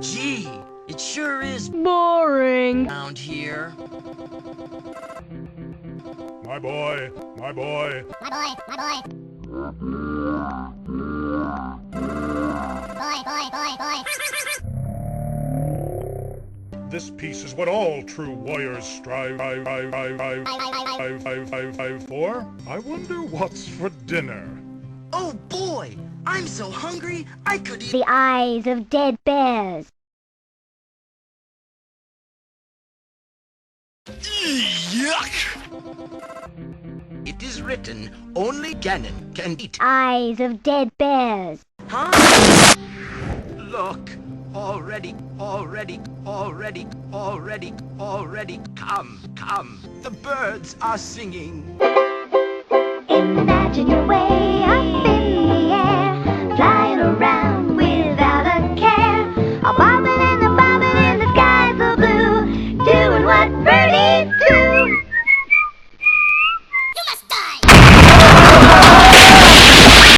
Gee, it sure is boring around here. My boy, my boy. My boy, my boy. Boy. This piece is what all true warriors strive for. I wonder what's for dinner. Oh boy, I'm so hungry I could eat. The eyes of dead bears. Yuck! It is written, only Ganon can eat. Eyes of dead bears. Huh? Look, already, come. The birds are singing. Imagine your way up